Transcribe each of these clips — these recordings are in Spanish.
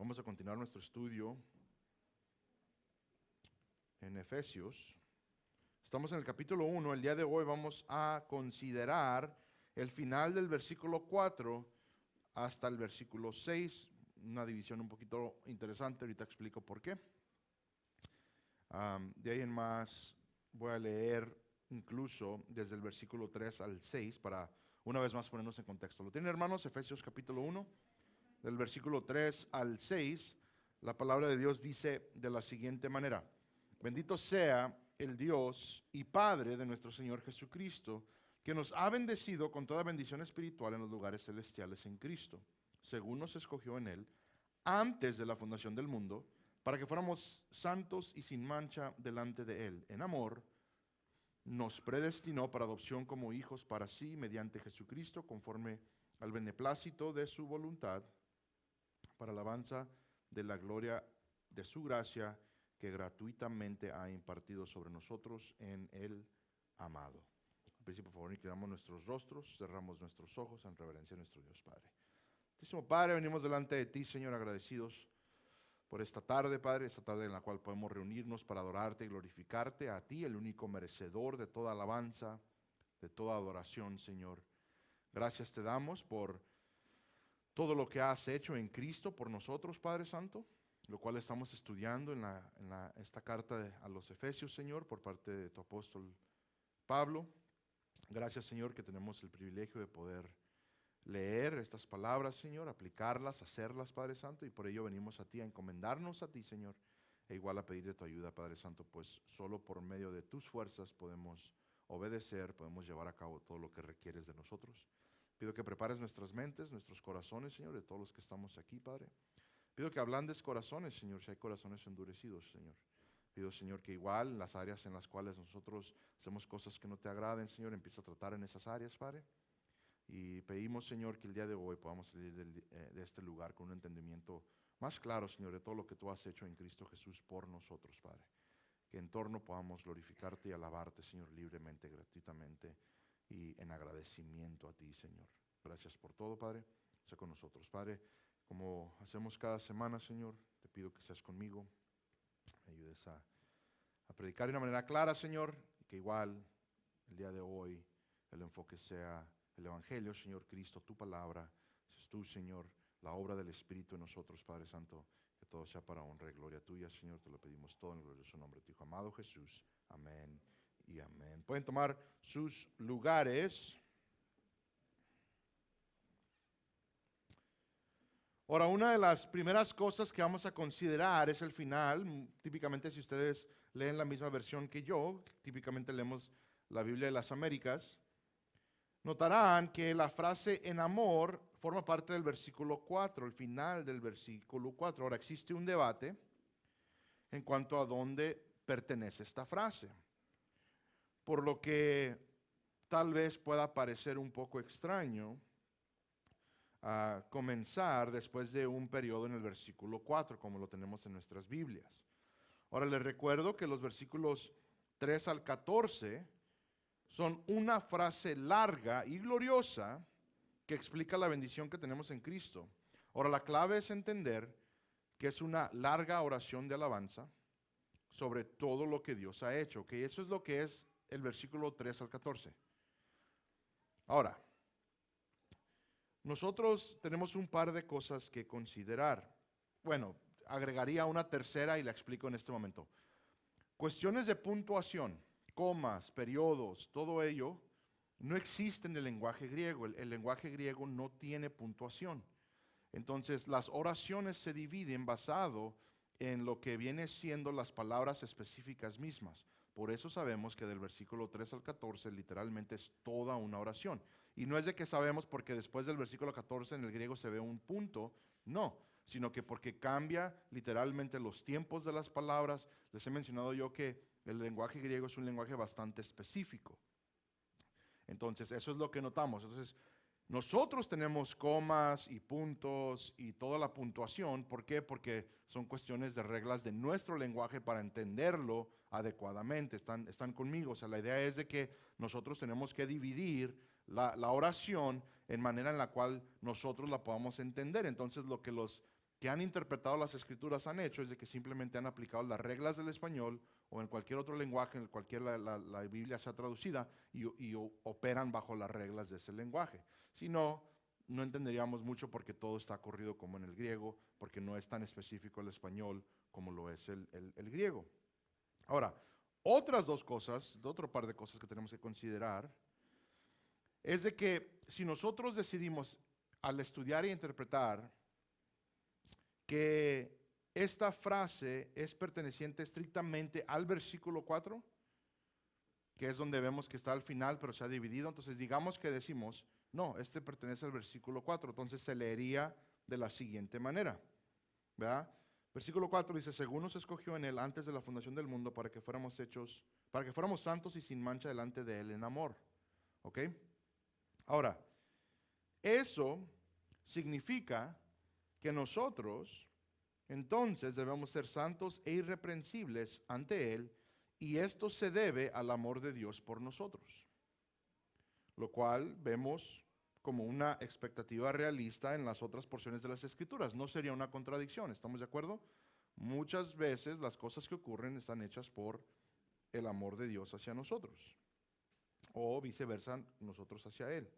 Vamos a continuar nuestro estudio en Efesios. Estamos en el capítulo 1. El día de hoy vamos a considerar el final del versículo 4 hasta el versículo 6. Una división un poquito interesante, ahorita explico por qué. De ahí en más voy a leer incluso desde el versículo 3 al 6 para una vez más ponernos en contexto. ¿Lo tienen, hermanos? Efesios capítulo 1, del versículo 3 al 6, la palabra de Dios dice de la siguiente manera: Bendito sea el Dios y Padre de nuestro Señor Jesucristo, que nos ha bendecido con toda bendición espiritual en los lugares celestiales en Cristo, según nos escogió en Él antes de la fundación del mundo, para que fuéramos santos y sin mancha delante de Él. En amor, nos predestinó para adopción como hijos para sí, mediante Jesucristo, conforme al beneplácito de su voluntad, para alabanza de la gloria de su gracia, que gratuitamente ha impartido sobre nosotros en el amado. Al principio, por favor, inclinamos nuestros rostros, cerramos nuestros ojos en reverencia a nuestro Dios Padre. Santísimo Padre, venimos delante de ti, Señor, agradecidos por esta tarde, Padre, esta tarde en la cual podemos reunirnos para adorarte y glorificarte a ti, el único merecedor de toda alabanza, de toda adoración, Señor. Gracias te damos por todo lo que has hecho en Cristo por nosotros, Padre Santo, lo cual estamos estudiando en esta carta a los Efesios, Señor, por parte de tu apóstol Pablo. Gracias, Señor, que tenemos el privilegio de poder leer estas palabras, Señor, aplicarlas, hacerlas, Padre Santo, y por ello venimos a ti a encomendarnos a ti, Señor, e igual a pedir de tu ayuda, Padre Santo, pues solo por medio de tus fuerzas podemos obedecer, podemos llevar a cabo todo lo que requieres de nosotros. Pido que prepares nuestras mentes, nuestros corazones, Señor, de todos los que estamos aquí, Padre. Pido que ablandes corazones, Señor, si hay corazones endurecidos, Señor. Pido, Señor, que igual las áreas en las cuales nosotros hacemos cosas que no te agraden, Señor, empieza a tratar en esas áreas, Padre. Y pedimos, Señor, que el día de hoy podamos salir de este lugar con un entendimiento más claro, Señor, de todo lo que tú has hecho en Cristo Jesús por nosotros, Padre. Que en torno podamos glorificarte y alabarte, Señor, libremente, gratuitamente y en agradecimiento a ti, Señor. Gracias por todo, Padre. Sé con nosotros, Padre. Como hacemos cada semana, Señor, te pido que seas conmigo, me ayudes a predicar de una manera clara, Señor, y que igual el día de hoy el enfoque sea el Evangelio, Señor Cristo, tu palabra. Es tú, Señor, la obra del Espíritu en nosotros, Padre Santo, que todo sea para honra y gloria tuya, Señor. Te lo pedimos todo en el glorioso nombre de tu Hijo amado Jesús. Amén y amén. Pueden tomar sus lugares. Ahora, una de las primeras cosas que vamos a considerar es el final. Típicamente, si ustedes leen la misma versión que yo, típicamente leemos la Biblia de las Américas, notarán que la frase en amor forma parte del versículo 4, el final del versículo 4. Ahora, existe un debate en cuanto a dónde pertenece esta frase, por lo que tal vez pueda parecer un poco extraño a comenzar después de un periodo en el versículo 4, como lo tenemos en nuestras Biblias. Ahora les recuerdo que los versículos 3 al 14 son una frase larga y gloriosa que explica la bendición que tenemos en Cristo. Ahora la clave es entender que es una larga oración de alabanza sobre todo lo que Dios ha hecho, que eso es lo que es el versículo 3 al 14. Ahora, nosotros tenemos un par de cosas que considerar. Bueno, agregaría una tercera y la explico en este momento. Cuestiones de puntuación, comas, periodos, todo ello no existe en el lenguaje griego. El lenguaje griego no tiene puntuación. Entonces, las oraciones se dividen basado en lo que viene siendo las palabras específicas mismas. Por eso sabemos que del versículo 3 al 14 literalmente es toda una oración. Y no es de que sabemos porque después del versículo 14 en el griego se ve un punto, no, sino que porque cambia literalmente los tiempos de las palabras. Les he mencionado yo que el lenguaje griego es un lenguaje bastante específico. Entonces, eso es lo que notamos. Entonces, nosotros tenemos comas y puntos y toda la puntuación. ¿Por qué? Porque son cuestiones de reglas de nuestro lenguaje para entenderlo adecuadamente. Están conmigo. O sea, la idea es de que nosotros tenemos que dividir la oración en manera en la cual nosotros la podamos entender. Entonces, lo que los que han interpretado las escrituras han hecho es de que simplemente han aplicado las reglas del español o en cualquier otro lenguaje en el cualquier la Biblia sea traducida y operan bajo las reglas de ese lenguaje. Si no, no entenderíamos mucho porque todo está corrido como en el griego, porque no es tan específico el español como lo es el griego. Ahora, otras dos cosas, otro par de cosas que tenemos que considerar, es de que si nosotros decidimos al estudiar e interpretar que esta frase es perteneciente estrictamente al versículo 4, que es donde vemos que está al final, pero se ha dividido. Entonces, digamos que decimos, no, este pertenece al versículo 4. Entonces, se leería de la siguiente manera, ¿verdad? Versículo 4 dice, según nos escogió en él antes de la fundación del mundo para que fuéramos santos y sin mancha delante de él en amor. ¿Ok? Ahora, eso significa que nosotros entonces debemos ser santos e irreprensibles ante Él, y esto se debe al amor de Dios por nosotros, lo cual vemos como una expectativa realista en las otras porciones de las Escrituras. No sería una contradicción, ¿estamos de acuerdo? Muchas veces las cosas que ocurren están hechas por el amor de Dios hacia nosotros, o viceversa, nosotros hacia Él.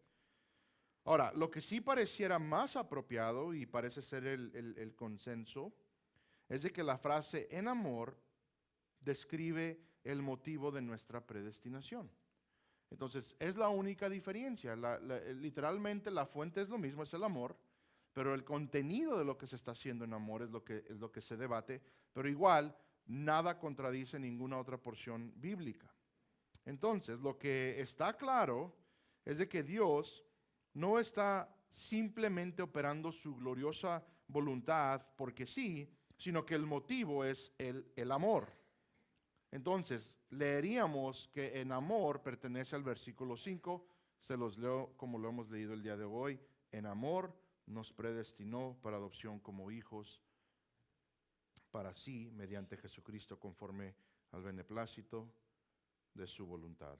Ahora, lo que sí pareciera más apropiado y parece ser el consenso es de que la frase en amor describe el motivo de nuestra predestinación. Entonces, es la única diferencia. Literalmente la fuente es lo mismo, es el amor, pero el contenido de lo que se está haciendo en amor es lo que se debate, pero igual nada contradice ninguna otra porción bíblica. Entonces, lo que está claro es de que Dios no está simplemente operando su gloriosa voluntad porque sí, sino que el motivo es el amor. Entonces, leeríamos que en amor pertenece al versículo 5, se los leo como lo hemos leído el día de hoy. En amor nos predestinó para adopción como hijos para sí, mediante Jesucristo, conforme al beneplácito de su voluntad.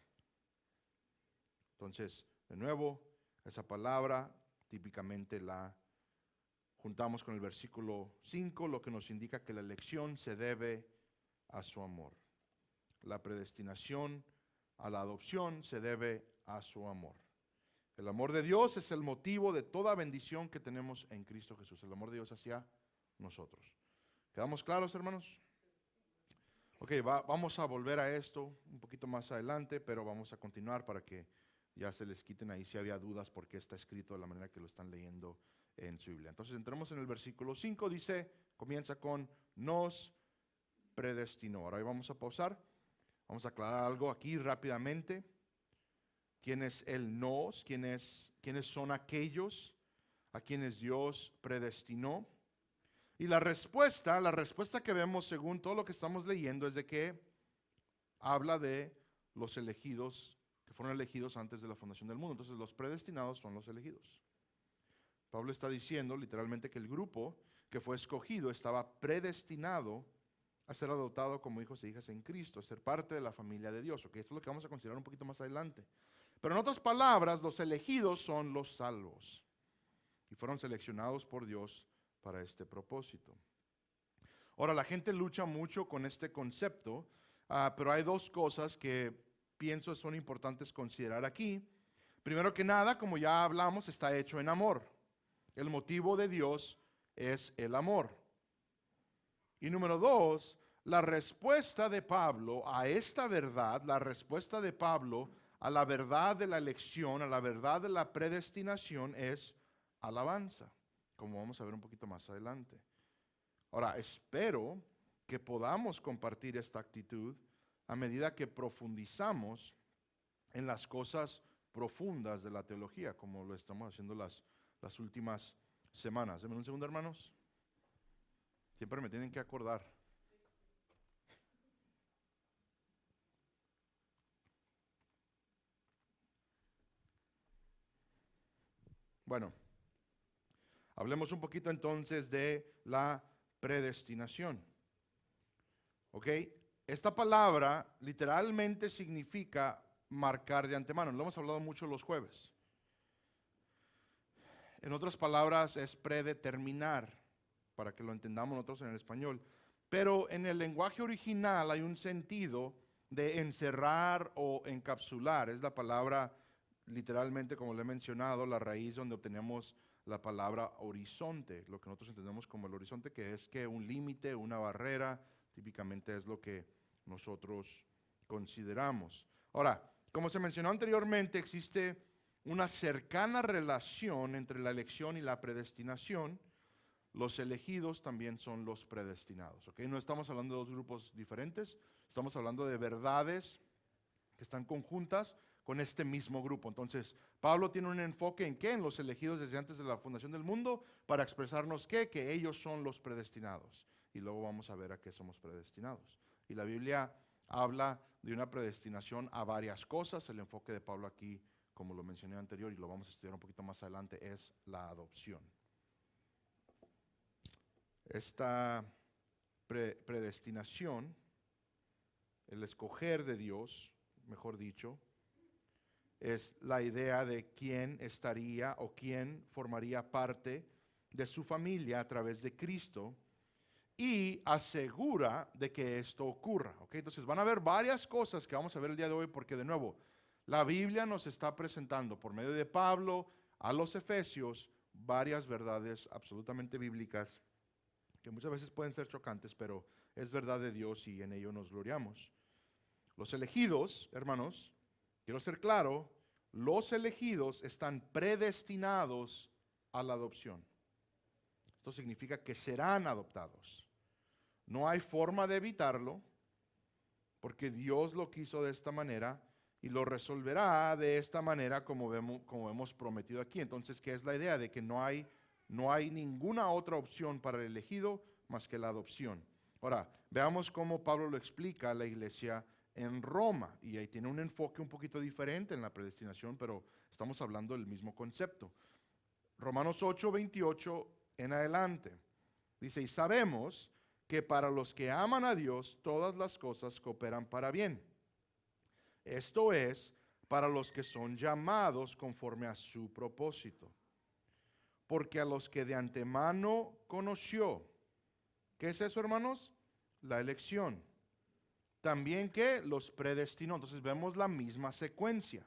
Entonces, de nuevo, esa palabra típicamente la juntamos con el versículo 5, lo que nos indica que la elección se debe a su amor. La predestinación a la adopción se debe a su amor. El amor de Dios es el motivo de toda bendición que tenemos en Cristo Jesús. El amor de Dios hacia nosotros. ¿Quedamos claros, hermanos? Ok, vamos a volver a esto un poquito más adelante, pero vamos a continuar para que ya se les quiten ahí si había dudas porque está escrito de la manera que lo están leyendo en su Biblia. Entonces entremos en el versículo 5, comienza con nos predestinó. Ahora vamos a pausar, vamos a aclarar algo aquí rápidamente. ¿Quién es el nos? ¿Quiénes son aquellos a quienes Dios predestinó? Y la respuesta que vemos según todo lo que estamos leyendo es de que habla de los elegidos, que fueron elegidos antes de la fundación del mundo. Entonces los predestinados son los elegidos. Pablo está diciendo literalmente que el grupo que fue escogido estaba predestinado a ser adoptado como hijos e hijas en Cristo, a ser parte de la familia de Dios. Okay, esto es lo que vamos a considerar un poquito más adelante. Pero en otras palabras, los elegidos son los salvos y fueron seleccionados por Dios para este propósito. Ahora, la gente lucha mucho con este concepto, pero hay dos cosas que pienso son importantes considerar aquí. Primero que nada, como ya hablamos, está hecho en amor. El motivo de Dios es el amor. Y número dos, la respuesta de Pablo a esta verdad, la respuesta de Pablo a la verdad de la elección, a la verdad de la predestinación es alabanza, como vamos a ver un poquito más adelante. Ahora, espero que podamos compartir esta actitud a medida que profundizamos en las cosas profundas de la teología, como lo estamos haciendo las últimas semanas. Denme un segundo, hermanos. Siempre me tienen que acordar. Bueno, hablemos un poquito entonces de la predestinación. ¿Ok? Esta palabra literalmente significa marcar de antemano. Lo hemos hablado mucho los jueves. En otras palabras, es predeterminar. para que lo entendamos nosotros en el español. Pero en el lenguaje original hay un sentido de encerrar o encapsular. Es la palabra, literalmente, como le he mencionado, la raíz donde obtenemos la palabra horizonte, lo que nosotros entendemos como el horizonte, que es que un límite, una barrera, típicamente es lo que nosotros consideramos. Ahora, como se mencionó anteriormente, existe una cercana relación entre la elección y la predestinación. Los elegidos también son los predestinados, ¿ok? No estamos hablando de dos grupos diferentes, estamos hablando de verdades que están conjuntas con este mismo grupo. Entonces, Pablo tiene un enfoque en qué, en los elegidos desde antes de la fundación del mundo, para expresarnos qué, que ellos son los predestinados. Y luego vamos a ver a qué somos predestinados. Y la Biblia habla de una predestinación a varias cosas. El enfoque de Pablo aquí, como lo mencioné anterior y lo vamos a estudiar un poquito más adelante, es la adopción. Esta predestinación, el escoger de Dios, mejor dicho, es la idea de quién estaría o quién formaría parte de su familia a través de Cristo y asegura de que esto ocurra. ¿Ok? Entonces van a haber varias cosas que vamos a ver el día de hoy porque de nuevo, la Biblia nos está presentando por medio de Pablo a los Efesios varias verdades absolutamente bíblicas que muchas veces pueden ser chocantes, pero es verdad de Dios y en ello nos gloriamos. Los elegidos, hermanos, quiero ser claro, los elegidos están predestinados a la adopción. Esto significa que serán adoptados. No hay forma de evitarlo, porque Dios lo quiso de esta manera y lo resolverá de esta manera como hemos prometido aquí. Entonces, ¿qué es la idea? De que no hay ninguna otra opción para el elegido más que la adopción. Ahora, veamos cómo Pablo lo explica a la iglesia en Roma. Y ahí tiene un enfoque un poquito diferente en la predestinación, pero estamos hablando del mismo concepto. Romanos 8:28 en adelante. Dice, y sabemos que para los que aman a Dios, todas las cosas cooperan para bien. Esto es, para los que son llamados conforme a su propósito. Porque a los que de antemano conoció, ¿qué es eso, hermanos? La elección. También que los predestinó. Entonces vemos la misma secuencia.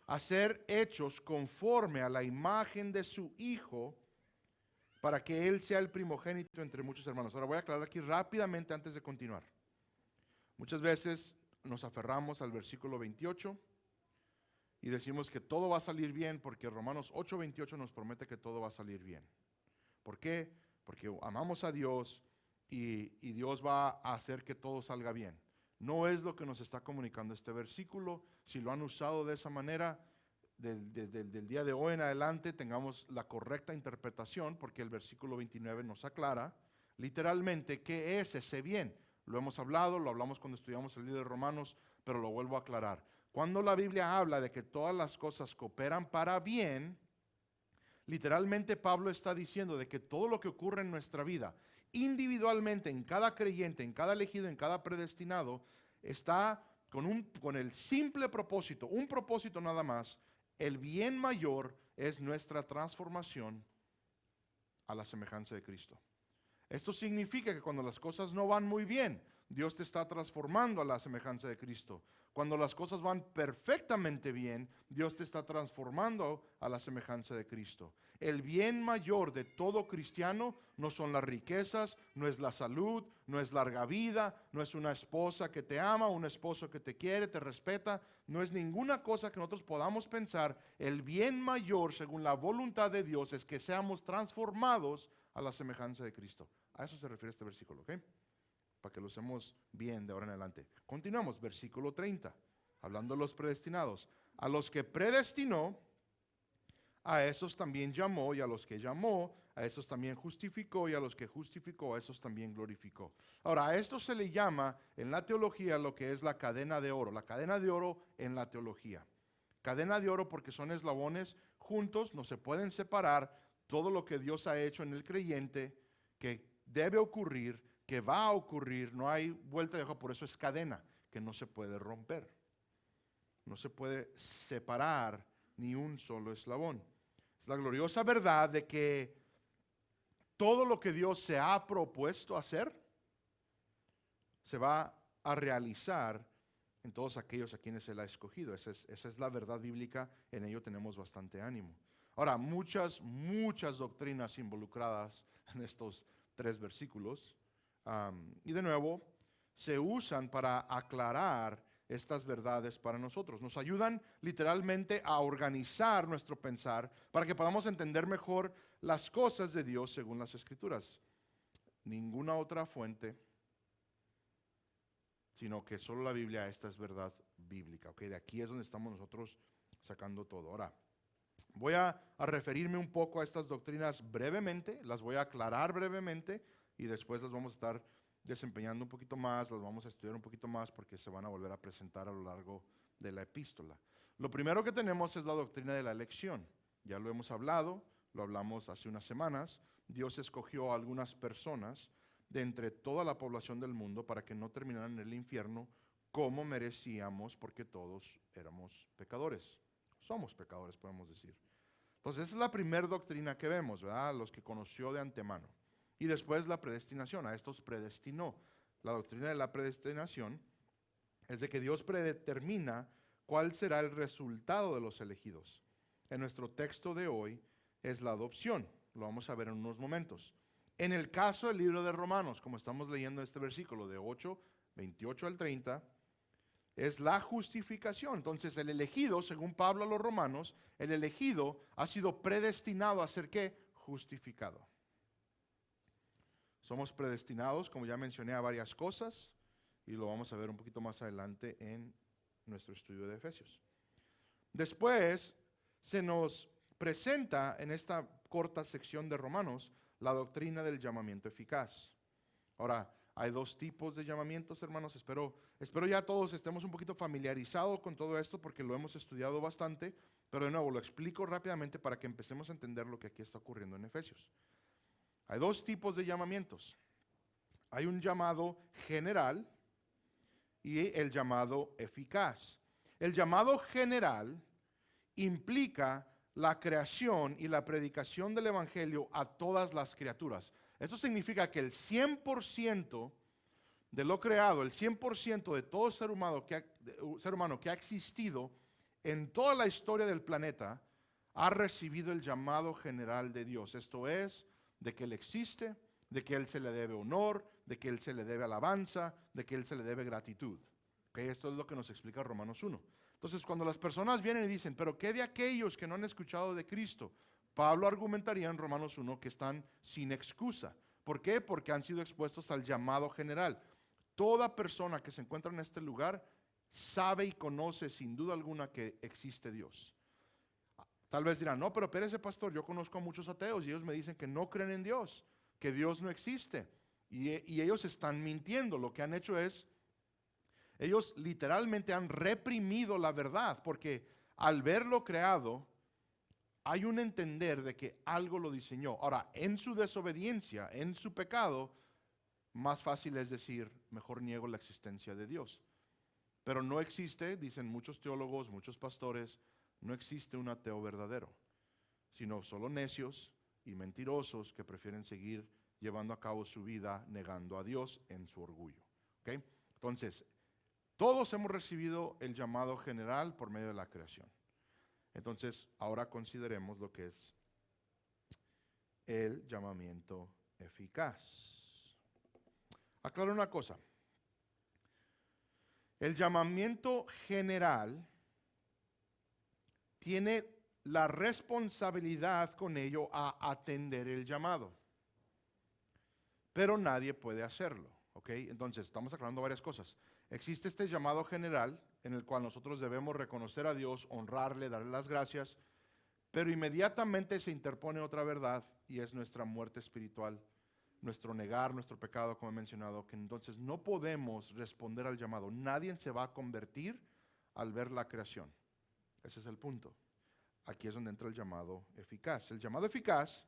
A ser hechos conforme a la imagen de su Hijo, para que Él sea el primogénito entre muchos hermanos. Ahora voy a aclarar aquí rápidamente antes de continuar. Muchas veces nos aferramos al versículo 28 y decimos que todo va a salir bien porque Romanos 8:28 nos promete que todo va a salir bien. ¿Por qué? Porque amamos a Dios y Dios va a hacer que todo salga bien. No es lo que nos está comunicando este versículo. Si lo han usado de esa manera, del día de hoy en adelante tengamos la correcta interpretación, porque el versículo 29 nos aclara literalmente qué es ese bien. Lo hemos hablado, lo hablamos cuando estudiamos el libro de Romanos, pero lo vuelvo a aclarar. Cuando la Biblia habla de que todas las cosas cooperan para bien, literalmente Pablo está diciendo de que todo lo que ocurre en nuestra vida, individualmente, en cada creyente, en cada elegido, en cada predestinado, está con el simple propósito, un propósito nada más. El bien mayor es nuestra transformación a la semejanza de Cristo. Esto significa que cuando las cosas no van muy bien, Dios te está transformando a la semejanza de Cristo. Cuando las cosas van perfectamente bien, Dios te está transformando a la semejanza de Cristo. El bien mayor de todo cristiano no son las riquezas, no es la salud, no es larga vida, no es una esposa que te ama, un esposo que te quiere, te respeta, no es ninguna cosa que nosotros podamos pensar. El bien mayor, según la voluntad de Dios, es que seamos transformados a la semejanza de Cristo. A eso se refiere este versículo, ¿ok? Para que lo usemos bien de ahora en adelante. Continuamos, versículo 30, hablando de los predestinados. A los que predestinó, a esos también llamó, y a los que llamó, a esos también justificó, y a los que justificó, a esos también glorificó. Ahora, a esto se le llama en la teología lo que es la cadena de oro, la cadena de oro en la teología. Cadena de oro porque son eslabones juntos, no se pueden separar. Todo lo que Dios ha hecho en el creyente, que debe ocurrir, que va a ocurrir, no hay vuelta de hoja, por eso es cadena, que no se puede romper. No se puede separar ni un solo eslabón. Es la gloriosa verdad de que todo lo que Dios se ha propuesto hacer se va a realizar en todos aquellos a quienes Él ha escogido. Esa es la verdad bíblica, en ello tenemos bastante ánimo. Ahora, muchas doctrinas involucradas en estos 3 versículos, y de nuevo, se usan para aclarar estas verdades para nosotros. Nos ayudan literalmente a organizar nuestro pensar para que podamos entender mejor las cosas de Dios según las Escrituras. Ninguna otra fuente, sino que solo la Biblia, esta es verdad bíblica. ¿Okay? De aquí es donde estamos nosotros sacando todo. Ahora, voy a referirme un poco a estas doctrinas brevemente, las voy a aclarar brevemente y después las vamos a estar desempeñando un poquito más, las vamos a estudiar un poquito más porque se van a volver a presentar a lo largo de la epístola. Lo primero que tenemos es la doctrina de la elección. Ya lo hemos hablado, lo hablamos hace unas semanas. Dios escogió a algunas personas de entre toda la población del mundo para que no terminaran en el infierno como merecíamos, porque todos éramos pecadores. Somos pecadores, podemos decir. Entonces, esa es la primera doctrina que vemos, ¿verdad? Los que conoció de antemano. Y después la predestinación, a estos predestinó. La doctrina de la predestinación es de que Dios predetermina cuál será el resultado de los elegidos. En nuestro texto de hoy es la adopción, lo vamos a ver en unos momentos. En el caso del libro de Romanos, como estamos leyendo este versículo de 28 al 30, es la justificación. Entonces el elegido, según Pablo a los romanos, el elegido ha sido predestinado a ser ¿qué? Justificado. Somos predestinados, como ya mencioné, a varias cosas y lo vamos a ver un poquito más adelante en nuestro estudio de Efesios. Después se nos presenta en esta corta sección de Romanos la doctrina del llamamiento eficaz. Ahora, hay 2 tipos de llamamientos, hermanos. Espero ya todos estemos un poquito familiarizados con todo esto porque lo hemos estudiado bastante, pero de nuevo lo explico rápidamente para que empecemos a entender lo que aquí está ocurriendo en Efesios. Hay 2 tipos de llamamientos. Hay un llamado general y el llamado eficaz. El llamado general implica la creación y la predicación del evangelio a todas las criaturas. Eso significa que el 100% de lo creado, el 100% de todo ser humano que ha existido en toda la historia del planeta, ha recibido el llamado general de Dios. Esto es, de que Él existe, de que Él se le debe honor, de que Él se le debe alabanza, de que Él se le debe gratitud. ¿Okay? Esto es lo que nos explica Romanos 1. Entonces, cuando las personas vienen y dicen, pero ¿qué de aquellos que no han escuchado de Cristo? Pablo argumentaría en Romanos 1 que están sin excusa. ¿Por qué? Porque han sido expuestos al llamado general. Toda persona que se encuentra en este lugar sabe y conoce sin duda alguna que existe Dios. Tal vez dirán, no, pero espérese, pastor, yo conozco a muchos ateos y ellos me dicen que no creen en Dios, que Dios no existe. Y ellos están mintiendo. Lo que han hecho es, ellos literalmente han reprimido la verdad, porque al verlo creado, hay un entender de que algo lo diseñó. Ahora, en su desobediencia, en su pecado, más fácil es decir, mejor niego la existencia de Dios. Pero no existe, dicen muchos teólogos, muchos pastores, no existe un ateo verdadero, sino solo necios y mentirosos que prefieren seguir llevando a cabo su vida negando a Dios en su orgullo. ¿Okay? Entonces, todos hemos recibido el llamado general por medio de la creación. Entonces, ahora consideremos lo que es el llamamiento eficaz. Aclaro una cosa. El llamamiento general tiene la responsabilidad con ello a atender el llamado, pero nadie puede hacerlo. ¿Ok? Entonces, estamos aclarando varias cosas. Existe este llamado general en el cual nosotros debemos reconocer a Dios, honrarle, darle las gracias, pero inmediatamente se interpone otra verdad y es nuestra muerte espiritual, nuestro negar, nuestro pecado, como he mencionado, que entonces no podemos responder al llamado. Nadie se va a convertir al ver la creación. Ese es el punto. Aquí es donde entra el llamado eficaz. El llamado eficaz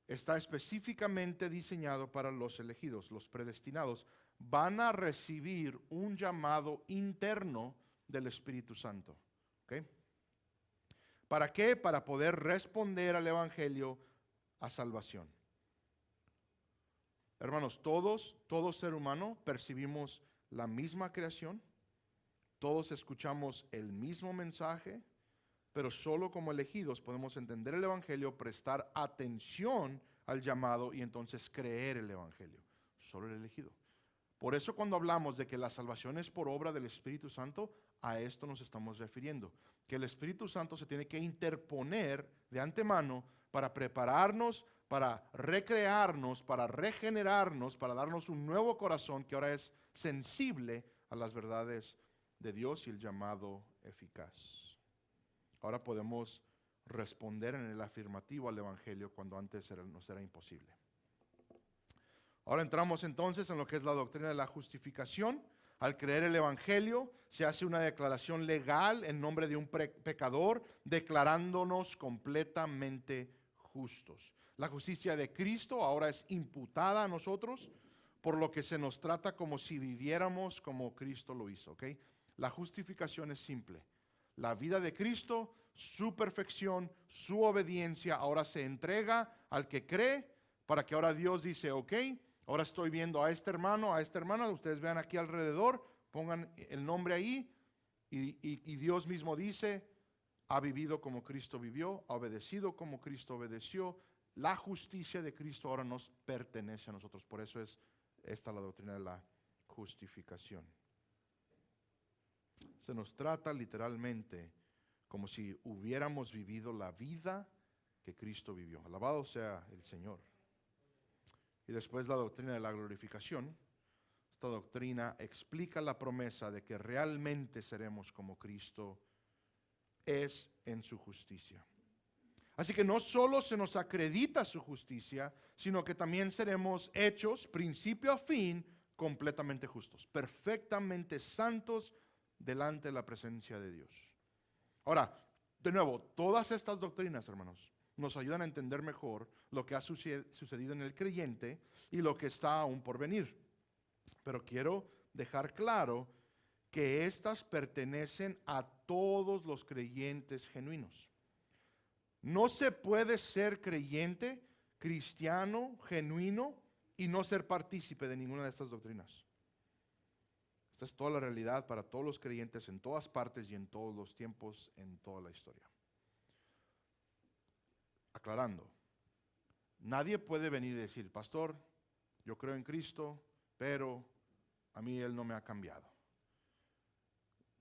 está específicamente diseñado para los elegidos, los predestinados. Van a recibir un llamado interno del Espíritu Santo. ¿Okay? ¿Para qué? Para poder responder al Evangelio a salvación. Hermanos, todo ser humano percibimos la misma creación, todos escuchamos el mismo mensaje, pero solo como elegidos podemos entender el Evangelio, prestar atención al llamado y entonces creer el Evangelio. Solo el elegido. Por eso cuando hablamos de que la salvación es por obra del Espíritu Santo, a esto nos estamos refiriendo. Que el Espíritu Santo se tiene que interponer de antemano para prepararnos, para recrearnos, para regenerarnos, para darnos un nuevo corazón que ahora es sensible a las verdades de Dios y el llamado eficaz. Ahora podemos responder en el afirmativo al Evangelio cuando antes nos era imposible. Ahora entramos entonces en lo que es la doctrina de la justificación. Al creer el Evangelio se hace una declaración legal en nombre de un pecador, declarándonos completamente justos. La justicia de Cristo ahora es imputada a nosotros, por lo que se nos trata como si viviéramos como Cristo lo hizo, ¿ok? La justificación es simple. La vida de Cristo, su perfección, su obediencia, ahora se entrega al que cree, para que ahora Dios dice, ok, ahora estoy viendo a este hermano, a esta hermana, ustedes vean aquí alrededor, pongan el nombre ahí, y Dios mismo dice, ha vivido como Cristo vivió, ha obedecido como Cristo obedeció. La justicia de Cristo ahora nos pertenece a nosotros. Por eso es esta la doctrina de la justificación. Se nos trata literalmente como si hubiéramos vivido la vida que Cristo vivió. Alabado sea el Señor. Y después la doctrina de la glorificación. Esta doctrina explica la promesa de que realmente seremos como Cristo es en su justicia. Así que no solo se nos acredita su justicia, sino que también seremos hechos, principio a fin, completamente justos, perfectamente santos delante de la presencia de Dios. Ahora, de nuevo, todas estas doctrinas, hermanos, nos ayudan a entender mejor lo que ha sucedido en el creyente y lo que está aún por venir. Pero quiero dejar claro que estas pertenecen a todos los creyentes genuinos. No se puede ser creyente, cristiano, genuino y no ser partícipe de ninguna de estas doctrinas. Esta es toda la realidad para todos los creyentes en todas partes y en todos los tiempos, en toda la historia. Aclarando, nadie puede venir y decir, pastor, yo creo en Cristo, pero a mí Él no me ha cambiado.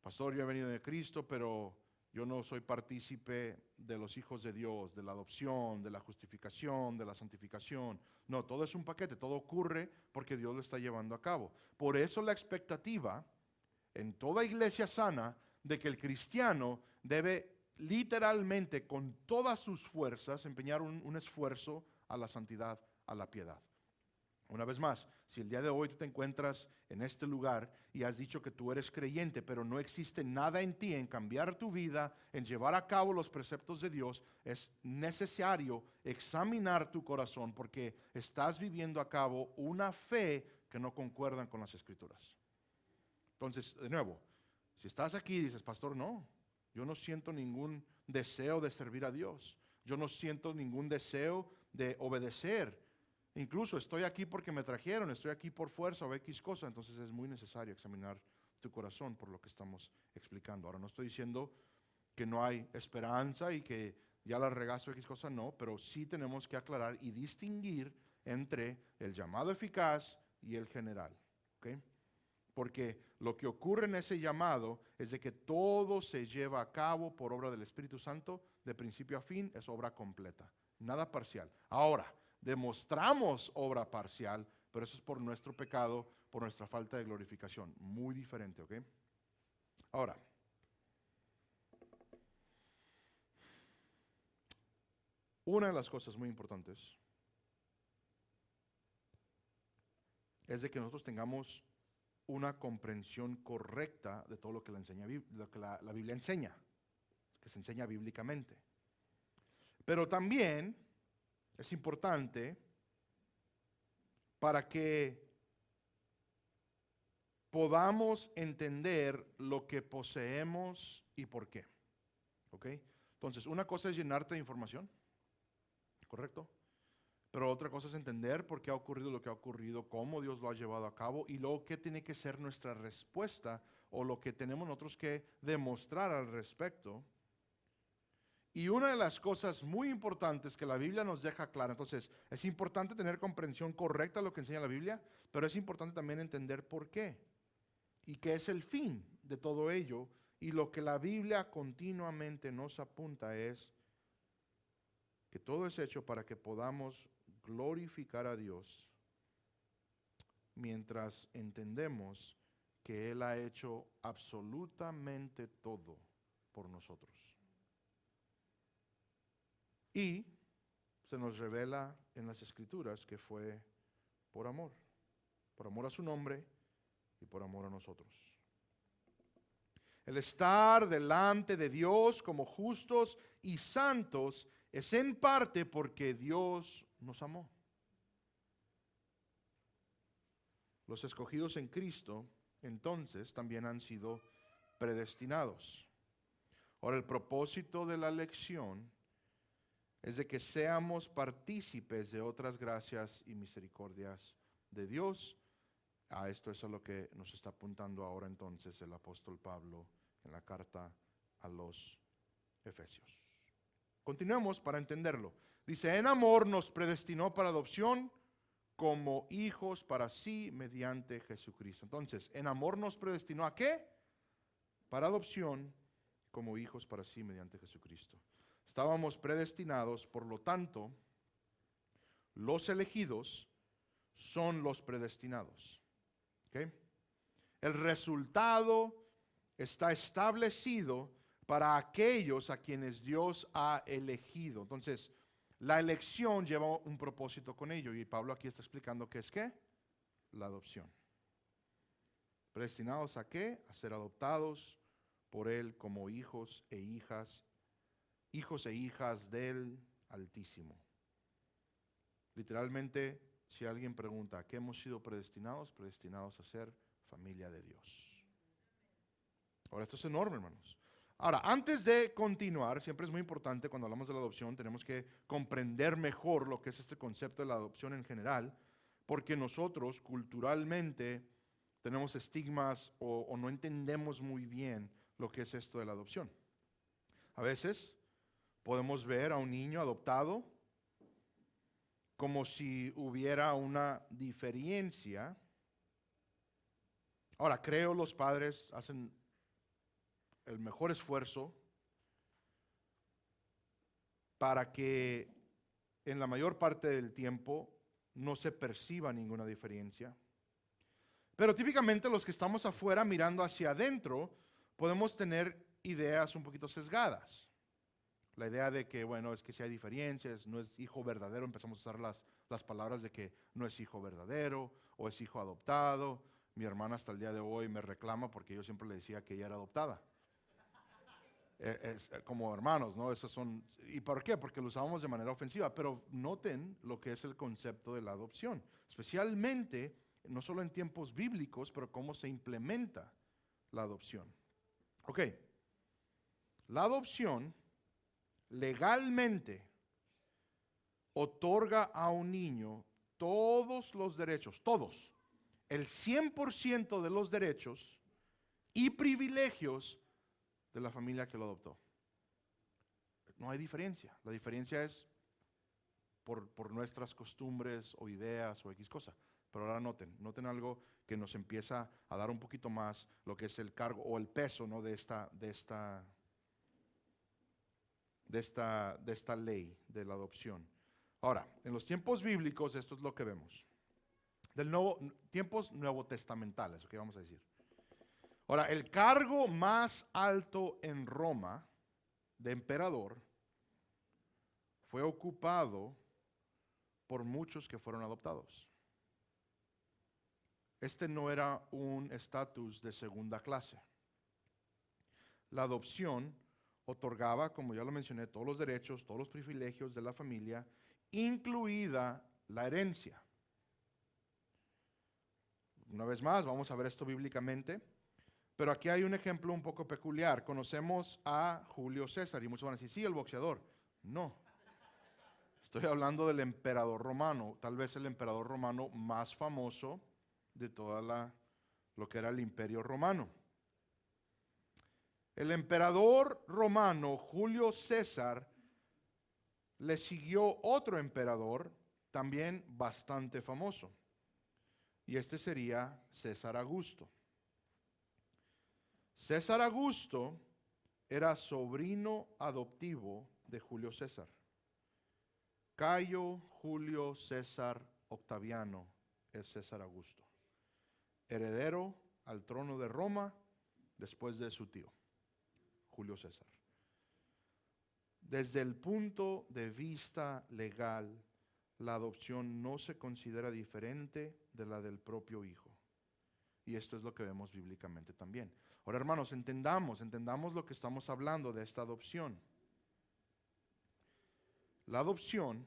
Pastor, yo he venido de Cristo, pero yo no soy partícipe de los hijos de Dios, de la adopción, de la justificación, de la santificación. No, todo es un paquete, todo ocurre porque Dios lo está llevando a cabo. Por eso la expectativa en toda iglesia sana de que el cristiano debe literalmente con todas sus fuerzas empeñar un esfuerzo a la santidad, a la piedad. Una vez más, si el día de hoy tú te encuentras en este lugar y has dicho que tú eres creyente, pero no existe nada en ti en cambiar tu vida, en llevar a cabo los preceptos de Dios, es necesario examinar tu corazón porque estás viviendo a cabo una fe que no concuerdan con las Escrituras. Entonces, de nuevo, si estás aquí y dices, pastor, no, yo no siento ningún deseo de servir a Dios, yo no siento ningún deseo de obedecer. Incluso estoy aquí porque me trajeron, estoy aquí por fuerza o X cosa, entonces es muy necesario examinar tu corazón por lo que estamos explicando. Ahora no estoy diciendo que no hay esperanza y que ya la regaste o X cosa, no, pero sí tenemos que aclarar y distinguir entre el llamado eficaz y el general, ¿ok? Porque lo que ocurre en ese llamado es de que todo se lleva a cabo por obra del Espíritu Santo, de principio a fin, es obra completa, nada parcial. Ahora, demostramos obra parcial, pero eso es por nuestro pecado, por nuestra falta de glorificación. Muy diferente, ¿ok? Ahora, una de las cosas muy importantes es de que nosotros tengamos una comprensión correcta de todo lo que la Biblia enseña, que se enseña bíblicamente. Pero también es importante para que podamos entender lo que poseemos y por qué. ¿Ok? Entonces, una cosa es llenarte de información, ¿correcto? Pero otra cosa es entender por qué ha ocurrido lo que ha ocurrido, cómo Dios lo ha llevado a cabo y luego qué tiene que ser nuestra respuesta o lo que tenemos nosotros que demostrar al respecto. Y una de las cosas muy importantes que la Biblia nos deja clara, entonces es importante tener comprensión correcta de lo que enseña la Biblia, pero es importante también entender por qué y qué es el fin de todo ello. Y lo que la Biblia continuamente nos apunta es que todo es hecho para que podamos glorificar a Dios mientras entendemos que Él ha hecho absolutamente todo por nosotros. Y se nos revela en las Escrituras que fue por amor a su nombre y por amor a nosotros. El estar delante de Dios como justos y santos es en parte porque Dios nos amó. Los escogidos en Cristo, entonces, también han sido predestinados. Ahora, el propósito de la lección es de que seamos partícipes de otras gracias y misericordias de Dios. A esto es a lo que nos está apuntando ahora entonces el apóstol Pablo en la carta a los Efesios. Continuemos para entenderlo. Dice, en amor nos predestinó para adopción como hijos para sí mediante Jesucristo. Entonces, en amor nos predestinó ¿a qué? Para adopción como hijos para sí mediante Jesucristo. Estábamos predestinados, por lo tanto, los elegidos son los predestinados. ¿Okay? El resultado está establecido para aquellos a quienes Dios ha elegido. Entonces, la elección lleva un propósito con ello. Y Pablo aquí está explicando qué es qué. La adopción. ¿Predestinados a qué? A ser adoptados por Él como hijos e hijas del Altísimo. Literalmente, si alguien pregunta, ¿a qué hemos sido predestinados? Predestinados a ser familia de Dios. Ahora, esto es enorme, hermanos. Ahora, antes de continuar, siempre es muy importante cuando hablamos de la adopción, tenemos que comprender mejor lo que es este concepto de la adopción en general, porque nosotros culturalmente tenemos estigmas o no entendemos muy bien lo que es esto de la adopción. A veces podemos ver a un niño adoptado como si hubiera una diferencia. Ahora, creo los padres hacen el mejor esfuerzo para que en la mayor parte del tiempo no se perciba ninguna diferencia. Pero típicamente los que estamos afuera mirando hacia adentro podemos tener ideas un poquito sesgadas. La idea de que, bueno, es que si hay diferencias, no es hijo verdadero, empezamos a usar las palabras de que no es hijo verdadero o es hijo adoptado. Mi hermana hasta el día de hoy me reclama porque yo siempre le decía que ella era adoptada. Es como hermanos, ¿no? Esos son, ¿y por qué? Porque lo usábamos de manera ofensiva, pero noten lo que es el concepto de la adopción, especialmente, no solo en tiempos bíblicos, pero cómo se implementa la adopción. Ok, la adopción legalmente otorga a un niño todos los derechos, todos, el 100% de los derechos y privilegios de la familia que lo adoptó. No hay diferencia. La diferencia es por nuestras costumbres o ideas o X cosa. Pero ahora noten algo que nos empieza a dar un poquito más lo que es el cargo o el peso, ¿no? de esta ley de la adopción. Ahora, en los tiempos bíblicos esto es lo que vemos. Tiempos nuevotestamentales, ¿ok? Vamos a decir. Ahora, el cargo más alto en Roma de emperador fue ocupado por muchos que fueron adoptados. Este no era un estatus de segunda clase. La adopción otorgaba, como ya lo mencioné, todos los derechos, todos los privilegios de la familia, incluida la herencia. Una vez más, vamos a ver esto bíblicamente, pero aquí hay un ejemplo un poco peculiar. Conocemos a Julio César y muchos van a decir, sí, el boxeador. No. Estoy hablando del emperador romano, tal vez el emperador romano más famoso de toda lo que era el imperio romano. El emperador romano Julio César le siguió otro emperador también bastante famoso. Y este sería César Augusto. César Augusto era sobrino adoptivo de Julio César. Cayo Julio César Octaviano es César Augusto, heredero al trono de Roma después de su tío, Julio César. Desde el punto de vista legal, la adopción no se considera diferente de la del propio hijo. Y esto es lo que vemos bíblicamente también. Ahora, hermanos, entendamos lo que estamos hablando de esta adopción. La adopción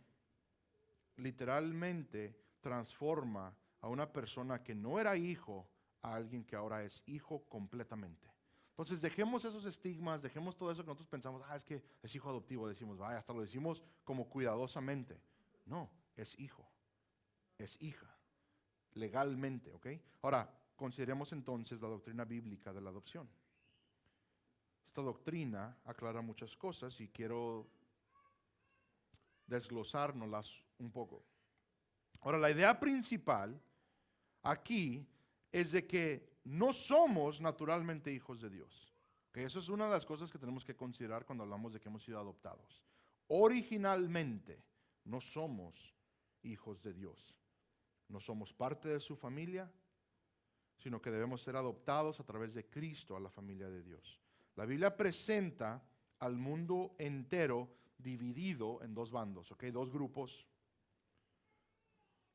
literalmente transforma a una persona que no era hijo a alguien que ahora es hijo completamente. Entonces dejemos esos estigmas, dejemos todo eso que nosotros pensamos, es que es hijo adoptivo, decimos, vaya, hasta lo decimos como cuidadosamente. No, es hijo, es hija, legalmente, ¿ok? Ahora, consideremos entonces la doctrina bíblica de la adopción. Esta doctrina aclara muchas cosas y quiero desglosárnoslas un poco. Ahora, la idea principal aquí es de que no somos naturalmente hijos de Dios. Que eso es una de las cosas que tenemos que considerar cuando hablamos de que hemos sido adoptados. Originalmente no somos hijos de Dios. No somos parte de su familia, sino que debemos ser adoptados a través de Cristo a la familia de Dios. La Biblia presenta al mundo entero dividido en dos bandos, ¿ok? Dos grupos.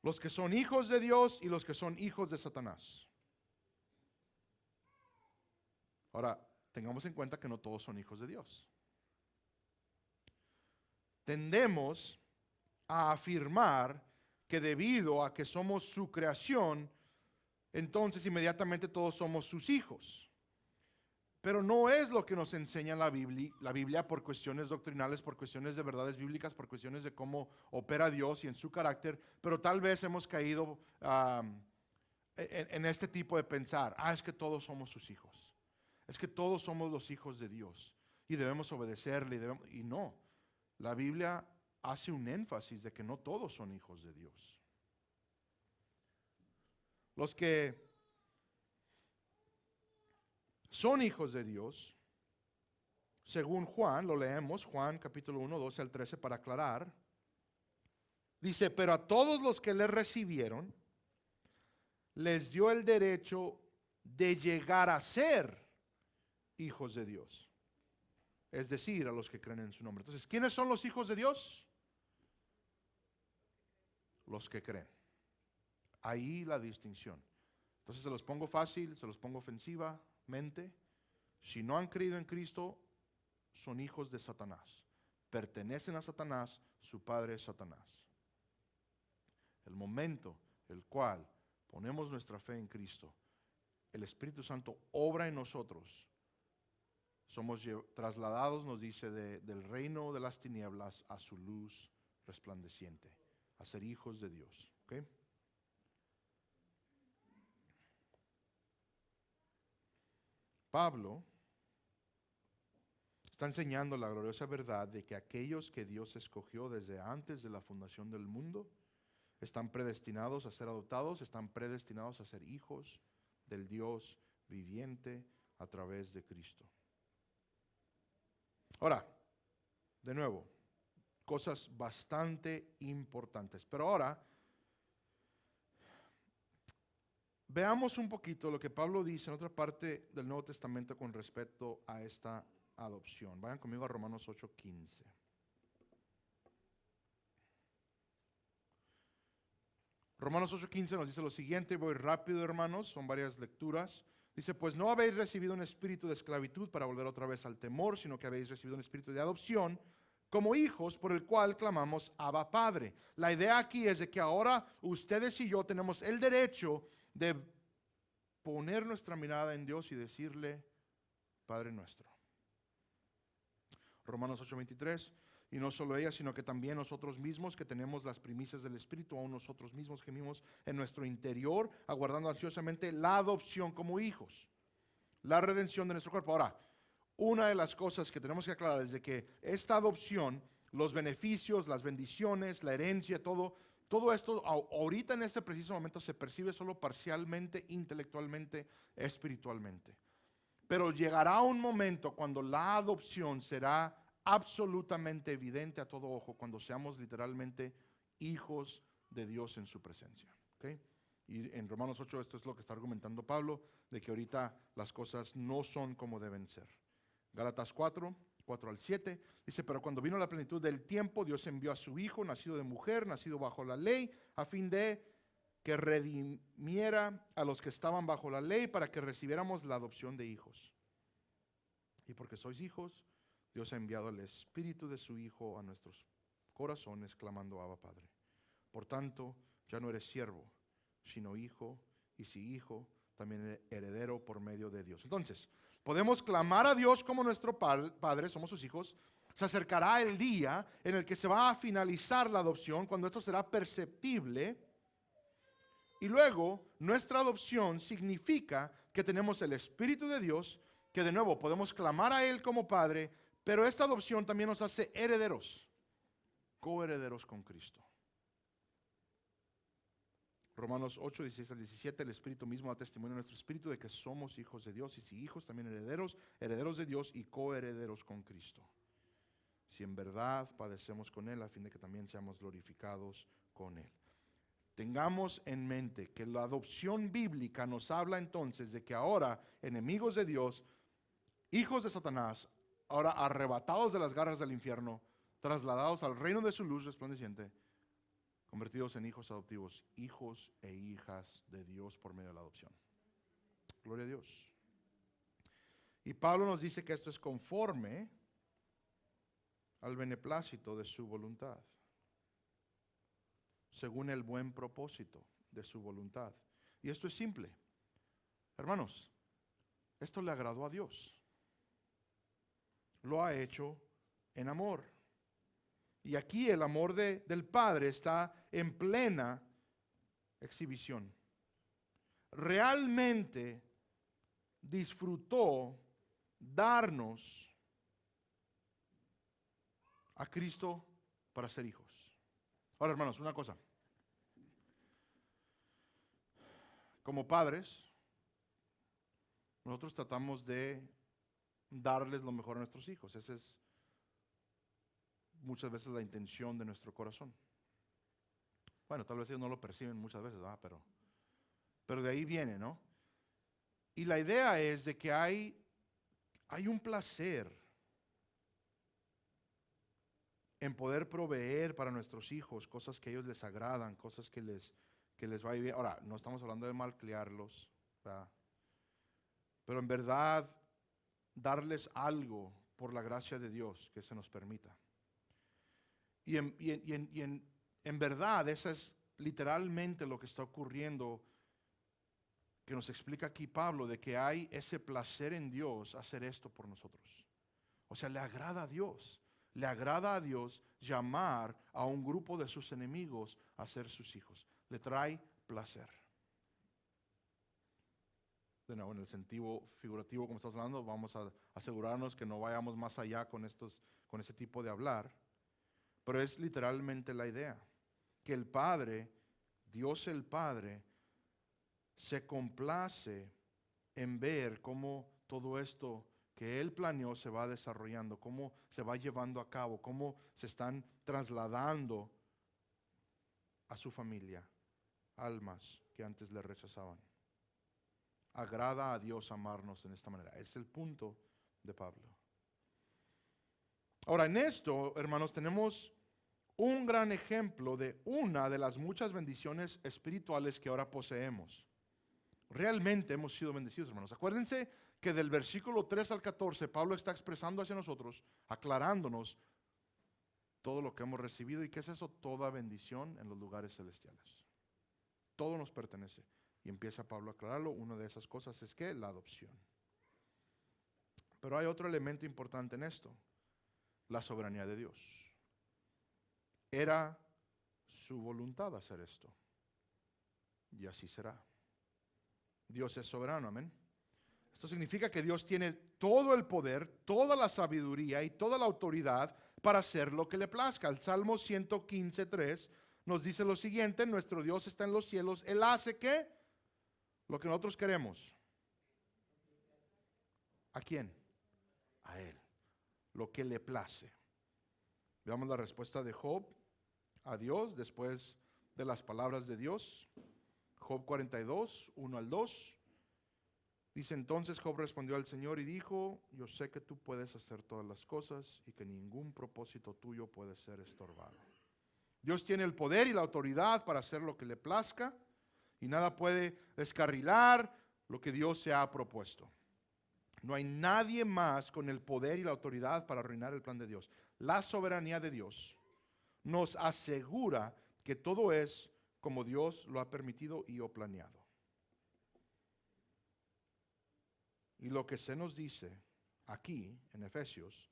Los que son hijos de Dios y los que son hijos de Satanás. Ahora, tengamos en cuenta que no todos son hijos de Dios. Tendemos a afirmar que debido a que somos su creación, entonces inmediatamente todos somos sus hijos. Pero no es lo que nos enseña la Biblia por cuestiones doctrinales, por cuestiones de verdades bíblicas, por cuestiones de cómo opera Dios y en su carácter, pero tal vez hemos caído en este tipo de pensar, es que todos somos sus hijos, es que todos somos los hijos de Dios y debemos obedecerle, y no, la Biblia hace un énfasis de que no todos son hijos de Dios. Los que son hijos de Dios, según Juan, lo leemos, Juan capítulo 1, 12 al 13 para aclarar, dice, pero a todos los que le recibieron, les dio el derecho de llegar a ser hijos de Dios. Es decir, a los que creen en su nombre. Entonces, ¿quiénes son los hijos de Dios? Los que creen. Ahí la distinción. Entonces, se los pongo fácil, se los pongo ofensivamente. Si no han creído en Cristo, son hijos de Satanás. Pertenecen a Satanás, su padre es Satanás. El momento el cual ponemos nuestra fe en Cristo, el Espíritu Santo obra en nosotros. Somos trasladados, nos dice, del reino de las tinieblas a su luz resplandeciente, a ser hijos de Dios. ¿Okay? Pablo está enseñando la gloriosa verdad de que aquellos que Dios escogió desde antes de la fundación del mundo están predestinados a ser adoptados, están predestinados a ser hijos del Dios viviente a través de Cristo. Ahora, de nuevo, cosas bastante importantes. Pero ahora, veamos un poquito lo que Pablo dice en otra parte del Nuevo Testamento con respecto a esta adopción. Vayan conmigo a Romanos 8:15. Romanos 8:15 nos dice lo siguiente, voy rápido, hermanos, son varias lecturas. Dice, pues no habéis recibido un espíritu de esclavitud para volver otra vez al temor, sino que habéis recibido un espíritu de adopción como hijos por el cual clamamos Abba Padre. La idea aquí es de que ahora ustedes y yo tenemos el derecho de poner nuestra mirada en Dios y decirle, Padre nuestro. Romanos 8:23, Y no solo ella, sino que también nosotros mismos que tenemos las primicias del Espíritu, aún nosotros mismos gemimos en nuestro interior, aguardando ansiosamente la adopción como hijos, la redención de nuestro cuerpo. Ahora, una de las cosas que tenemos que aclarar es de que esta adopción, los beneficios, las bendiciones, la herencia, todo esto ahorita en este preciso momento se percibe solo parcialmente, intelectualmente, espiritualmente. Pero llegará un momento cuando la adopción será absolutamente evidente a todo ojo, cuando seamos literalmente hijos de Dios en su presencia. ¿Okay? Y en Romanos 8 esto es lo que está argumentando Pablo, de que ahorita las cosas no son como deben ser. Gálatas 4 al 7, dice, pero cuando vino la plenitud del tiempo, Dios envió a su Hijo, nacido de mujer, nacido bajo la ley, a fin de que redimiera a los que estaban bajo la ley para que recibiéramos la adopción de hijos. Y porque sois hijos, Dios ha enviado el Espíritu de su Hijo a nuestros corazones, clamando Abba Padre. Por tanto, ya no eres siervo, sino hijo, y si hijo, también heredero por medio de Dios. Entonces, podemos clamar a Dios como nuestro Padre, somos sus hijos. Se acercará el día en el que se va a finalizar la adopción, cuando esto será perceptible. Y luego, nuestra adopción significa que tenemos el Espíritu de Dios, que de nuevo podemos clamar a Él como Padre, pero esta adopción también nos hace herederos, coherederos con Cristo. Romanos 8, 16 al 17, el Espíritu mismo da testimonio a nuestro espíritu de que somos hijos de Dios, y si hijos, también herederos, herederos de Dios y coherederos con Cristo. Si en verdad padecemos con Él, a fin de que también seamos glorificados con Él. Tengamos en mente que la adopción bíblica nos habla entonces de que ahora, enemigos de Dios, hijos de Satanás, ahora arrebatados de las garras del infierno, trasladados al reino de su luz resplandeciente, convertidos en hijos adoptivos, hijos e hijas de Dios por medio de la adopción. Gloria a Dios. Y Pablo nos dice que esto es conforme al beneplácito de su voluntad, según el buen propósito de su voluntad. Y esto es simple. Hermanos, esto le agradó a Dios. Lo ha hecho en amor. Y aquí el amor del Padre está en plena exhibición. Realmente disfrutó darnos a Cristo para ser hijos. Ahora, hermanos, una cosa. Como padres, nosotros tratamos de darles lo mejor a nuestros hijos. Esa es muchas veces la intención de nuestro corazón. Bueno, tal vez ellos no lo perciben muchas veces, ¿verdad? Pero de ahí viene, ¿no? Y la idea es de que hay un placer en poder proveer para nuestros hijos cosas que a ellos les agradan, cosas que les va bien. Ahora, no estamos hablando de malcriarlos, ¿verdad? Pero en verdad, darles algo por la gracia de Dios que se nos permita. Y en verdad, eso es literalmente lo que está ocurriendo, que nos explica aquí Pablo, de que hay ese placer en Dios hacer esto por nosotros. O sea, le agrada a Dios. Le agrada a Dios llamar a un grupo de sus enemigos a ser sus hijos. Le trae placer. De nuevo, en el sentido figurativo, como estamos hablando, vamos a asegurarnos que no vayamos más allá con ese tipo de hablar. Pero es literalmente la idea, que el Padre, Dios el Padre, se complace en ver cómo todo esto que Él planeó se va desarrollando, cómo se va llevando a cabo, cómo se están trasladando a su familia almas que antes le rechazaban. Agrada a Dios amarnos en esta manera. Es el punto de Pablo. Ahora, en esto, hermanos, tenemos un gran ejemplo de una de las muchas bendiciones espirituales que ahora poseemos. Realmente hemos sido bendecidos, hermanos. Acuérdense que del versículo 3 al 14, Pablo está expresando hacia nosotros, aclarándonos todo lo que hemos recibido. ¿Y qué es eso? Toda bendición en los lugares celestiales. Todo nos pertenece. Y empieza Pablo a aclararlo. Una de esas cosas es que la adopción. Pero hay otro elemento importante en esto: la soberanía de Dios. Era su voluntad hacer esto. Y así será. Dios es soberano, amén. Esto significa que Dios tiene todo el poder, toda la sabiduría y toda la autoridad para hacer lo que le plazca. El Salmo 115:3 nos dice lo siguiente: nuestro Dios está en los cielos, Él hace ¿qué? Lo que nosotros queremos. ¿A quién? A Él. Lo que le place. Veamos la respuesta de Job a Dios después de las palabras de Dios. Job 42, 1 al 2. Dice: entonces Job respondió al Señor y dijo: yo sé que tú puedes hacer todas las cosas y que ningún propósito tuyo puede ser estorbado. Dios tiene el poder y la autoridad para hacer lo que le plazca, y nada puede descarrilar lo que Dios se ha propuesto. No hay nadie más con el poder y la autoridad para arruinar el plan de Dios. La soberanía de Dios nos asegura que todo es como Dios lo ha permitido y o planeado. Y lo que se nos dice aquí en Efesios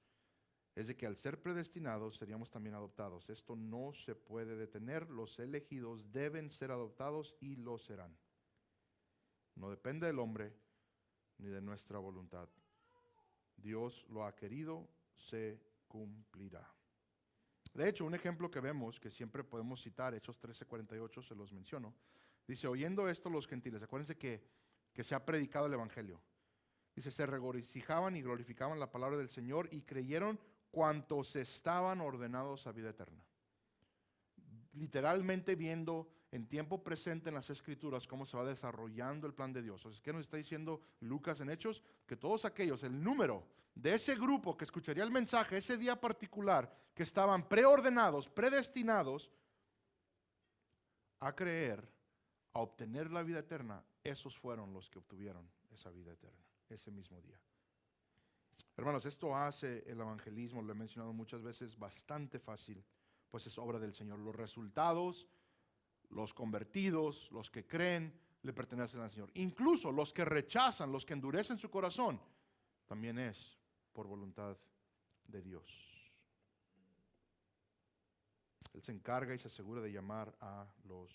es de que al ser predestinados seríamos también adoptados. Esto no se puede detener. Los elegidos deben ser adoptados y lo serán. No depende del hombre ni de nuestra voluntad. Dios lo ha querido, se cumplirá. De hecho, un ejemplo que vemos, que siempre podemos citar, Hechos 13:48, se los menciono. Dice: oyendo esto los gentiles, acuérdense que se ha predicado el evangelio. Dice: se regocijaban y glorificaban la palabra del Señor y creyeron cuantos estaban ordenados a vida eterna. Literalmente viendo en tiempo presente en las Escrituras cómo se va desarrollando el plan de Dios. Entonces, ¿qué nos está diciendo Lucas en Hechos? Que todos aquellos, el número de ese grupo que escucharía el mensaje ese día particular, que estaban preordenados, predestinados a creer, a obtener la vida eterna, esos fueron los que obtuvieron esa vida eterna ese mismo día. Hermanos, esto hace el evangelismo, lo he mencionado muchas veces, bastante fácil, pues es obra del Señor. Los resultados, los convertidos, los que creen, le pertenecen al Señor. Incluso los que rechazan, los que endurecen su corazón, también es por voluntad de Dios. Él se encarga y se asegura de llamar a los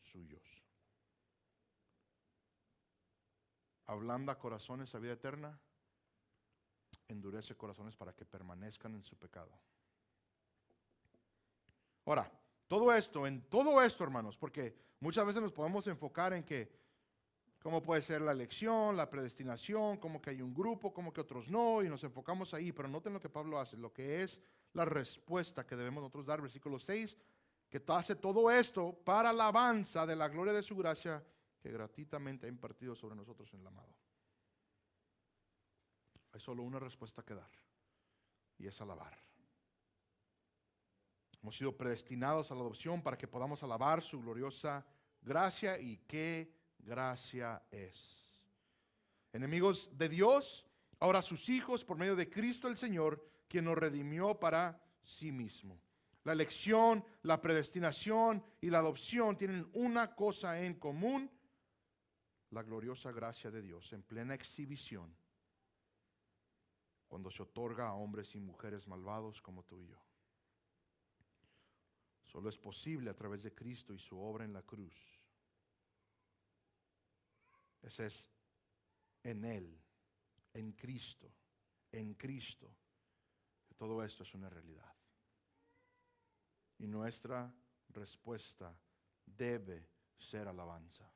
suyos. Ablanda corazones a vida eterna, endurece corazones para que permanezcan en su pecado. Ahora, en todo esto, hermanos, porque muchas veces nos podemos enfocar en que cómo puede ser la elección, la predestinación, cómo que hay un grupo, cómo que otros no, y nos enfocamos ahí, pero noten lo que Pablo hace, lo que es la respuesta que debemos nosotros dar, versículo 6, que hace todo esto para la alabanza de la gloria de su gracia que gratuitamente ha impartido sobre nosotros en el amado. Hay solo una respuesta que dar, y es alabar. Hemos sido predestinados a la adopción para que podamos alabar su gloriosa gracia, y qué gracia es. Enemigos de Dios, ahora sus hijos por medio de Cristo el Señor, quien nos redimió para sí mismo. La elección, la predestinación y la adopción tienen una cosa en común: la gloriosa gracia de Dios en plena exhibición, cuando se otorga a hombres y mujeres malvados como tú y yo. Solo es posible a través de Cristo y su obra en la cruz. Ese es en Él, en Cristo, que todo esto es una realidad. Y nuestra respuesta debe ser alabanza.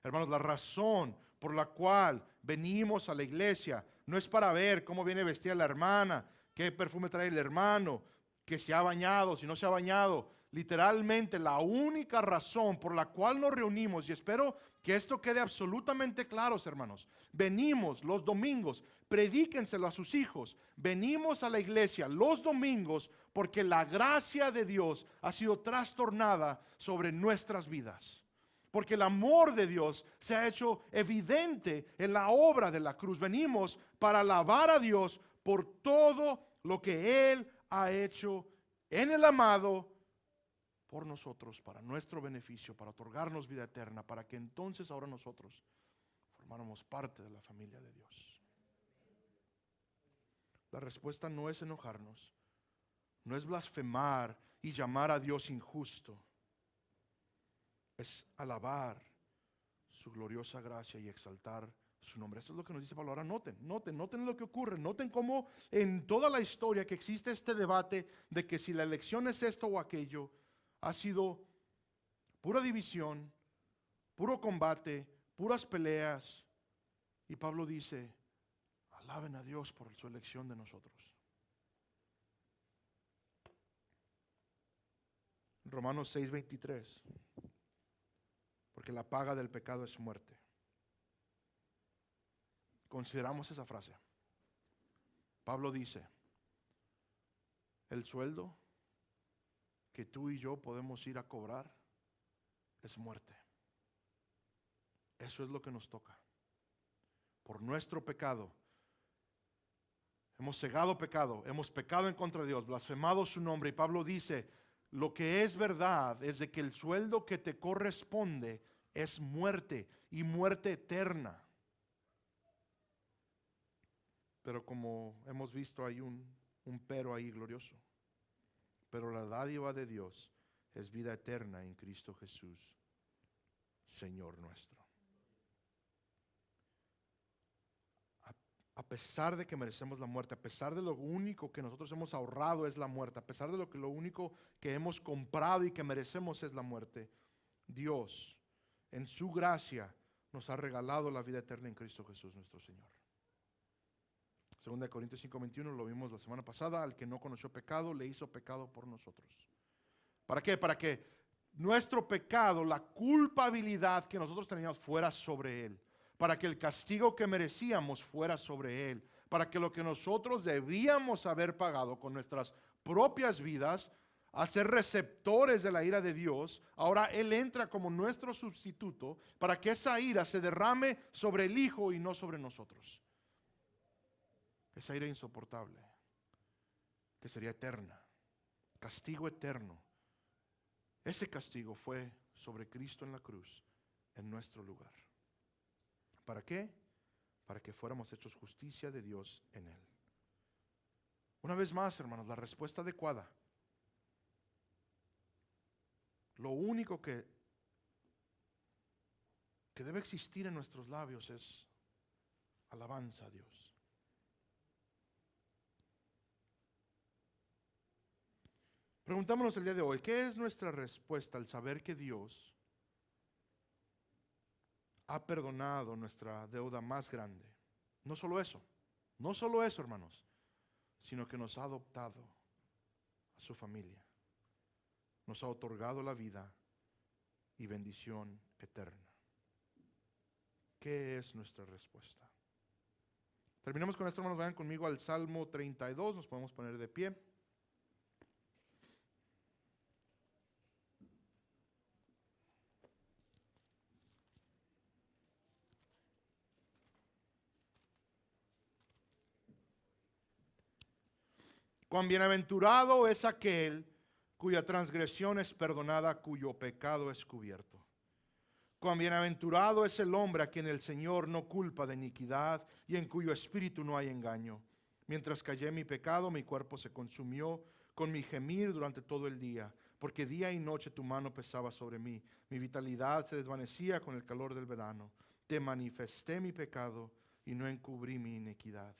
Hermanos, la razón por la cual venimos a la iglesia no es para ver cómo viene vestida la hermana, qué perfume trae el hermano, que se ha bañado, si no se ha bañado. Literalmente la única razón por la cual nos reunimos, y espero que esto quede absolutamente claro, hermanos, venimos los domingos, predíquenselo a sus hijos, venimos a la iglesia los domingos porque la gracia de Dios ha sido trastornada sobre nuestras vidas. Porque el amor de Dios se ha hecho evidente en la obra de la cruz. Venimos para alabar a Dios por todo lo que Él ha hecho en el amado por nosotros, para nuestro beneficio, para otorgarnos vida eterna, para que entonces ahora nosotros formáramos parte de la familia de Dios. La respuesta no es enojarnos, no es blasfemar y llamar a Dios injusto. Es alabar su gloriosa gracia y exaltar su nombre. Esto es lo que nos dice Pablo. Ahora noten lo que ocurre. Noten cómo en toda la historia que existe este debate de que si la elección es esto o aquello, ha sido pura división, puro combate, puras peleas. Y Pablo dice, alaben a Dios por su elección de nosotros. Romanos 6:23. Porque la paga del pecado es muerte. Consideramos esa frase. Pablo dice, el sueldo que tú y yo podemos ir a cobrar es muerte. Eso es lo que nos toca. Por nuestro pecado. Hemos cegado pecado, hemos pecado en contra de Dios, blasfemado su nombre. Y Pablo dice, lo que es verdad es de que el sueldo que te corresponde es muerte y muerte eterna. Pero como hemos visto, hay un pero ahí glorioso. Pero la dádiva de Dios es vida eterna en Cristo Jesús, Señor nuestro. A pesar de que merecemos la muerte, a pesar de lo único que nosotros hemos ahorrado es la muerte, a pesar de lo único que hemos comprado y que merecemos es la muerte, Dios, en su gracia, nos ha regalado la vida eterna en Cristo Jesús nuestro Señor. 2 Corintios 5:21, lo vimos la semana pasada, al que no conoció pecado, le hizo pecado por nosotros. ¿Para qué? Para que nuestro pecado, la culpabilidad que nosotros teníamos fuera sobre Él. Para que el castigo que merecíamos fuera sobre Él. Para que lo que nosotros debíamos haber pagado con nuestras propias vidas, al ser receptores de la ira de Dios, ahora Él entra como nuestro sustituto para que esa ira se derrame sobre el Hijo y no sobre nosotros. Esa ira insoportable, que sería eterna, castigo eterno. Ese castigo fue sobre Cristo en la cruz, en nuestro lugar. ¿Para qué? Para que fuéramos hechos justicia de Dios en Él. Una vez más, hermanos, la respuesta adecuada. Lo único que debe existir en nuestros labios es alabanza a Dios. Preguntámonos el día de hoy, ¿qué es nuestra respuesta al saber que Dios ha perdonado nuestra deuda más grande? No solo eso, hermanos, sino que nos ha adoptado a su familia, nos ha otorgado la vida y bendición eterna. ¿Qué es nuestra respuesta? Terminamos con esto, hermanos. Vayan conmigo al Salmo 32, nos podemos poner de pie. Cuán bienaventurado es aquel cuya transgresión es perdonada, cuyo pecado es cubierto. Cuán bienaventurado es el hombre a quien el Señor no culpa de iniquidad y en cuyo espíritu no hay engaño. Mientras callé mi pecado, mi cuerpo se consumió con mi gemir durante todo el día, porque día y noche tu mano pesaba sobre mí. Mi vitalidad se desvanecía con el calor del verano. Te manifesté mi pecado y no encubrí mi iniquidad.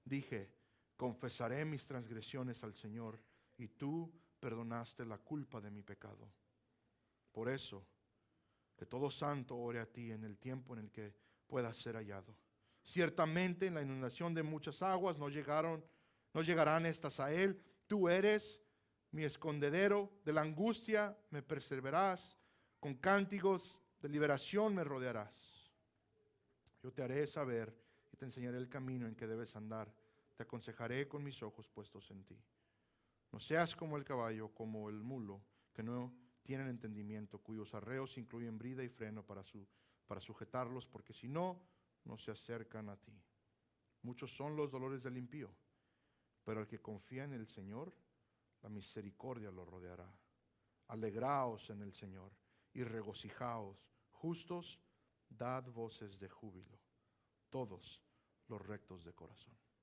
Dije, confesaré mis transgresiones al Señor, y tú perdonaste la culpa de mi pecado. Por eso, que todo santo ore a ti en el tiempo en el que pueda ser hallado. Ciertamente en la inundación de muchas aguas no llegarán estas a él. Tú eres mi escondedero, de la angustia me preservarás, con cánticos de liberación me rodearás. Yo te haré saber y te enseñaré el camino en que debes andar. Te aconsejaré con mis ojos puestos en ti. No seas como el caballo, como el mulo, que no tienen entendimiento, cuyos arreos incluyen brida y freno para sujetarlos, porque si no, no se acercan a ti. Muchos son los dolores del impío, pero el que confía en el Señor, la misericordia lo rodeará. Alegraos en el Señor y regocijaos, justos, dad voces de júbilo, todos los rectos de corazón.